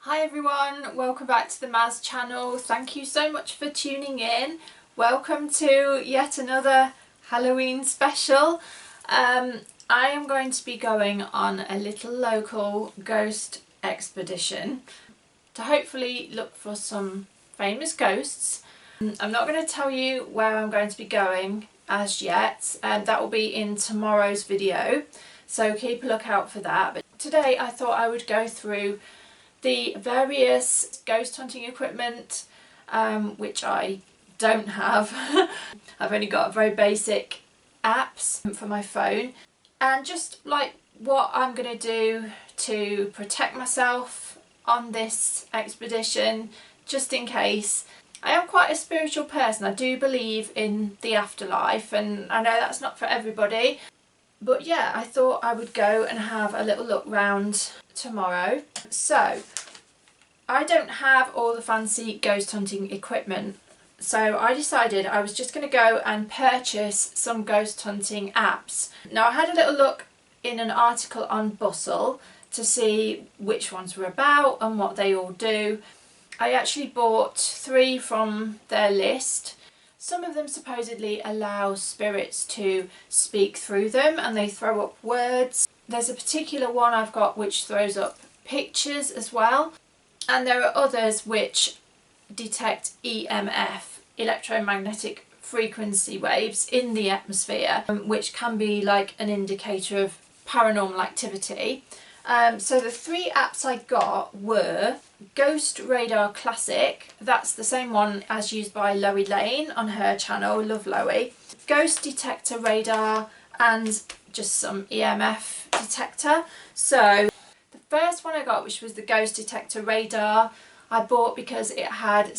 Hi everyone, welcome back to the Maz channel. Thank you so much for tuning in. Welcome to yet another Halloween special. I am going to be going on a little local ghost expedition to hopefully look for some famous ghosts. I'm not going to tell you where I'm going to be going as yet, that will be in tomorrow's video, so keep a lookout for that. But today I thought I would go through the various ghost hunting equipment, which I don't have. I've only got very basic apps for my phone, and just like what I'm going to do to protect myself on this expedition, just in case. I am quite a spiritual person. I do believe in the afterlife, and I know that's not for everybody. But yeah, I thought I would go and have a little look round tomorrow. So I don't have all the fancy ghost hunting equipment, so I decided I was just going to go and purchase some ghost hunting apps. Now, I had a little look in an article on Bustle to see which ones were about and what they all do. I actually bought 3 from their list. Some of them supposedly allow spirits to speak through them and they throw up words. There's a particular one I've got which throws up pictures as well. And there are others which detect EMF, electromagnetic frequency waves, in the atmosphere, which can be like an indicator of paranormal activity. So the 3 apps I got were Ghost Radar Classic, that's the same one as used by Loey Lane on her channel, love Loey, Ghost Detector Radar, and just some EMF detector. So the first one I got, which was the Ghost Detector Radar, I bought because it had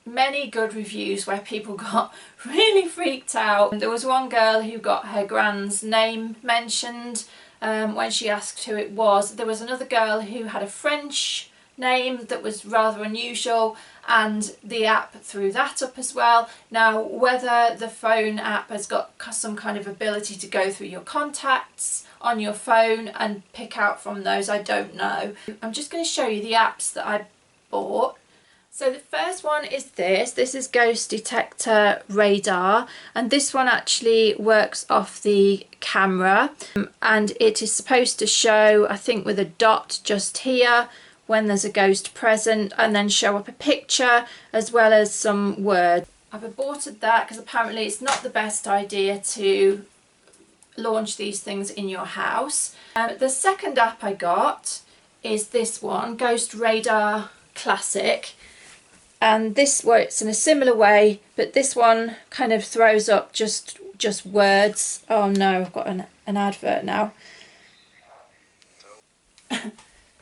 many good reviews where people got really freaked out. There was one girl who got her grand's name mentioned when she asked who it was. There was another girl who had a French name that was rather unusual, and the app threw that up as well. Now, whether the phone app has got some kind of ability to go through your contacts on your phone and pick out from those, I don't know. I'm just going to show you the apps that I bought. So the first one is this is Ghost Detector Radar, and this one actually works off the camera, and it is supposed to show, I think, with a dot just here when there's a ghost present, and then show up a picture as well as some words. I've aborted that because apparently it's not the best idea to launch these things in your house. The second app I got is this one, Ghost Radar Classic. And this works in a similar way, but this one kind of throws up just words. Oh no, I've got an advert now.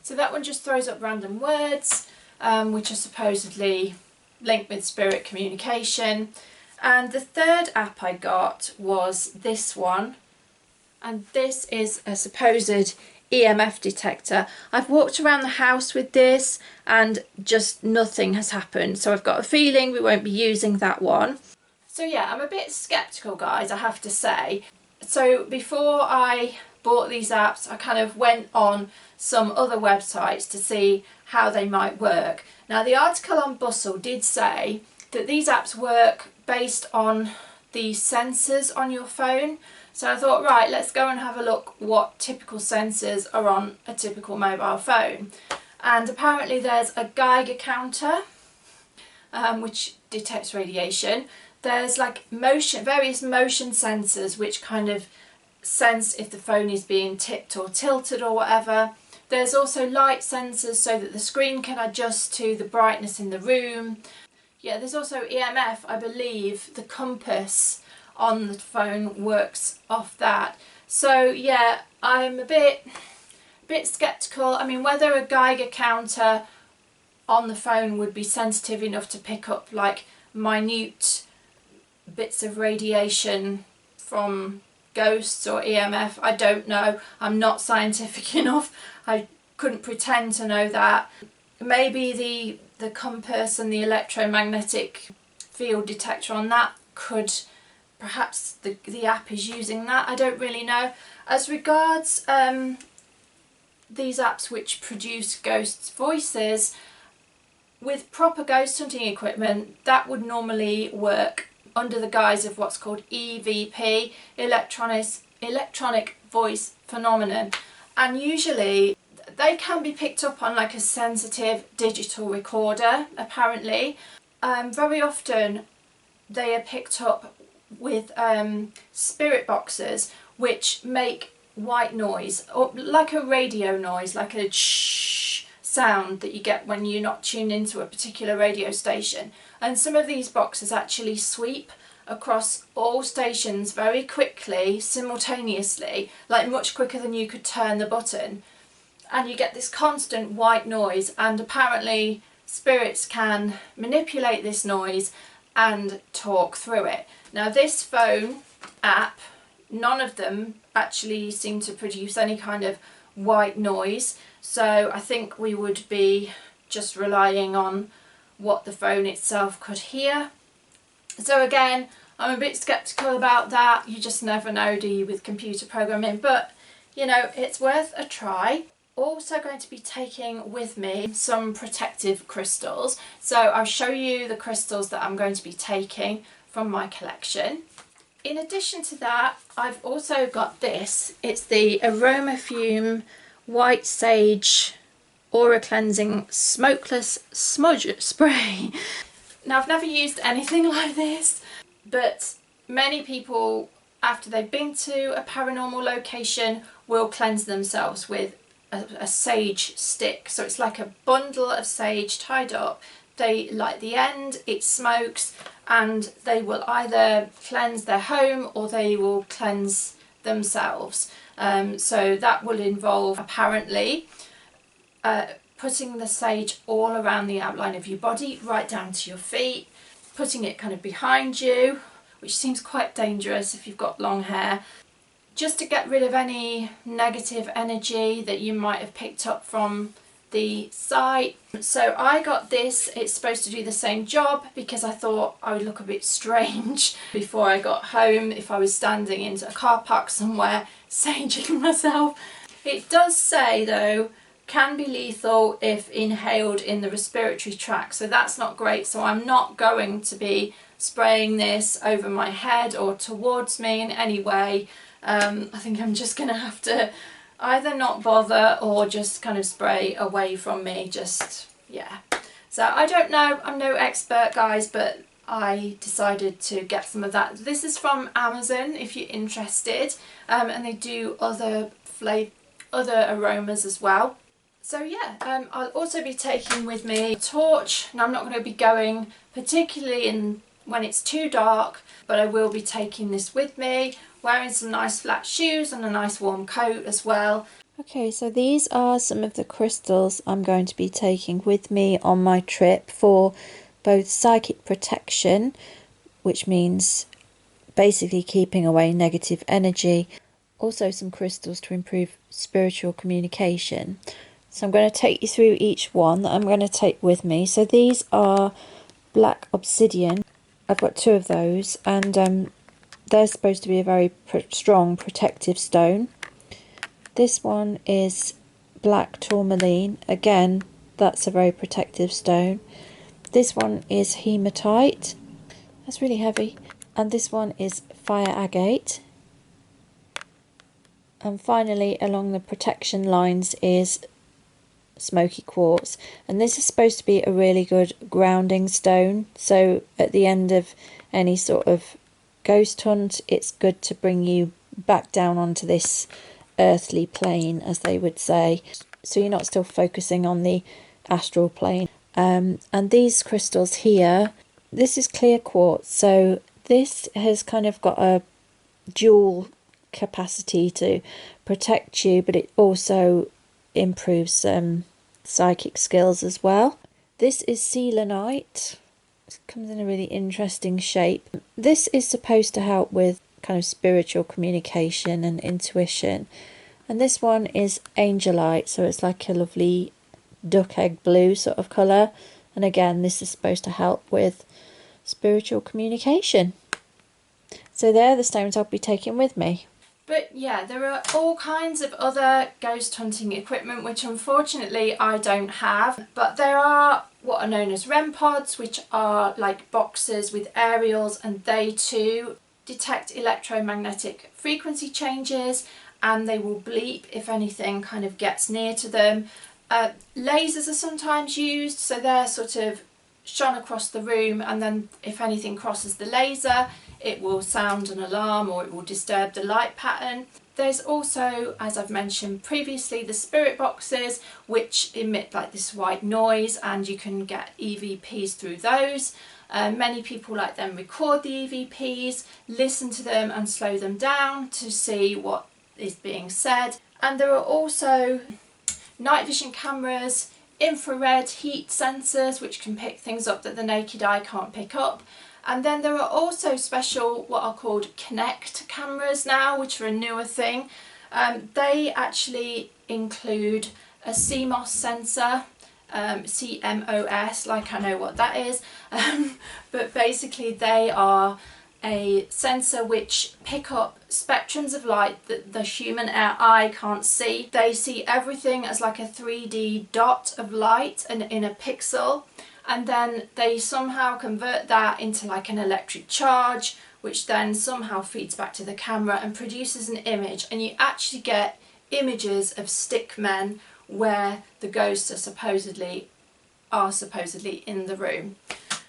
So that one just throws up random words, which are supposedly linked with spirit communication. And the third app I got was this one, and this is a supposed EMF detector. I've walked around the house with this and just nothing has happened, so I've got a feeling we won't be using that one. So yeah, I'm a bit skeptical, guys, I have to say. So before I bought these apps, I kind of went on some other websites to see how they might work. Now, the article on Bustle did say that these apps work based on the sensors on your phone. So I thought, right, let's go and have a look what typical sensors are on a typical mobile phone. And apparently there's a Geiger counter, which detects radiation. There's like various motion sensors which kind of sense if the phone is being tipped or tilted or whatever. There's also light sensors so that the screen can adjust to the brightness in the room. Yeah, there's also EMF, I believe the compass on the phone works off that. So yeah, I'm a bit skeptical. I mean, whether a Geiger counter on the phone would be sensitive enough to pick up like minute bits of radiation from ghosts or EMF, I don't know. I'm not scientific enough. I couldn't pretend to know that. Maybe the compass and the electromagnetic field detector on that could, perhaps the app is using that, I don't really know. As regards these apps which produce ghosts' voices, with proper ghost hunting equipment, that would normally work under the guise of what's called EVP, electronic voice phenomenon. And usually they can be picked up on like a sensitive digital recorder, apparently. Very often they are picked up with spirit boxes which make white noise, or like a radio noise, like a shh sound that you get when you're not tuned into a particular radio station. And some of these boxes actually sweep across all stations very quickly, simultaneously, like much quicker than you could turn the button, and you get this constant white noise. And apparently spirits can manipulate this noise and talk through it. Now this phone app, none of them actually seem to produce any kind of white noise, so I think we would be just relying on what the phone itself could hear. So again, I'm a bit skeptical about that. You just never know, do you, with computer programming, but you know, it's worth a try. Also going to be taking with me some protective crystals, so I'll show you the crystals that I'm going to be taking from my collection. In addition to that, I've also got this. It's the Aromafume White Sage Aura Cleansing Smokeless Smudge Spray. Now, I've never used anything like this, but many people, after they've been to a paranormal location, will cleanse themselves with a sage stick. So it's like a bundle of sage tied up. They light the end, it smokes, and they will either cleanse their home or they will cleanse themselves. So that will involve, apparently, putting the sage all around the outline of your body, right down to your feet, putting it kind of behind you, which seems quite dangerous if you've got long hair, just to get rid of any negative energy that you might have picked up from the site. So I got this. It's supposed to do the same job because I thought I would look a bit strange before I got home if I was standing in a car park somewhere saging myself. It does say though, can be lethal if inhaled in the respiratory tract, so that's not great. So I'm not going to be spraying this over my head or towards me in any way. I think I'm just gonna have to either not bother or just kind of spray away from me, just, yeah. So I don't know, I'm no expert guys, but I decided to get some of that. This is from Amazon if you're interested, and they do other aromas as well. So yeah, I'll also be taking with me a torch. Now I'm not going to be going particularly when it's too dark, but I will be taking this with me, wearing some nice flat shoes and a nice warm coat as well. Okay, so these are some of the crystals I'm going to be taking with me on my trip for both psychic protection, which means basically keeping away negative energy, also some crystals to improve spiritual communication. So I'm going to take you through each one that I'm going to take with me. So these are black obsidian. I've got 2 of those, and they're supposed to be a very strong protective stone. This one is black tourmaline. Again, that's a very protective stone. This one is hematite. That's really heavy. And this one is fire agate. And finally, along the protection lines is smoky quartz, and this is supposed to be a really good grounding stone. So at the end of any sort of ghost hunt, it's good to bring you back down onto this earthly plane, as they would say, so you're not still focusing on the astral plane. And these crystals here, this is clear quartz, so this has kind of got a dual capacity to protect you, but it also improves psychic skills as well. This is selenite. It comes in a really interesting shape. This is supposed to help with kind of spiritual communication and intuition. And this one is angelite, so it's like a lovely duck egg blue sort of colour. And again, this is supposed to help with spiritual communication. So they're the stones I'll be taking with me. But yeah, there are all kinds of other ghost hunting equipment which unfortunately I don't have, but there are what are known as REM pods, which are like boxes with aerials, and they too detect electromagnetic frequency changes, and they will bleep if anything kind of gets near to them. Lasers are sometimes used, so they're sort of shone across the room, and then if anything crosses the laser it will sound an alarm or it will disturb the light pattern. There's also, as I've mentioned previously, the spirit boxes, which emit like this white noise, and you can get EVPs through those. Many people like them record the EVPs, listen to them and slow them down to see what is being said. And there are also night vision cameras, infrared heat sensors which can pick things up that the naked eye can't pick up. And then there are also special what are called Kinect cameras now, which are a newer thing. They actually include a CMOS sensor, CMOS, like I know what that is, but basically they are a sensor which pick up spectrums of light that the human eye can't see. They see everything as like a 3D dot of light and in a pixel, and then they somehow convert that into like an electric charge, which then somehow feeds back to the camera and produces an image, and you actually get images of stick men where the ghosts are supposedly in the room.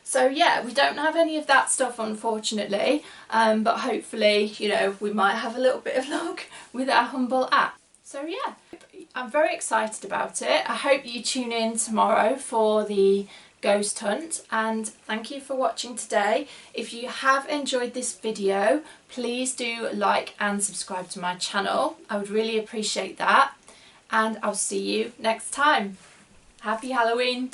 So yeah, we don't have any of that stuff unfortunately, but hopefully, you know, we might have a little bit of luck with our humble app. So yeah, I'm very excited about it. I hope you tune in tomorrow for the ghost hunt, and thank you for watching today. If you have enjoyed this video, please do like and subscribe to my channel. I would really appreciate that, and I'll see you next time. Happy Halloween!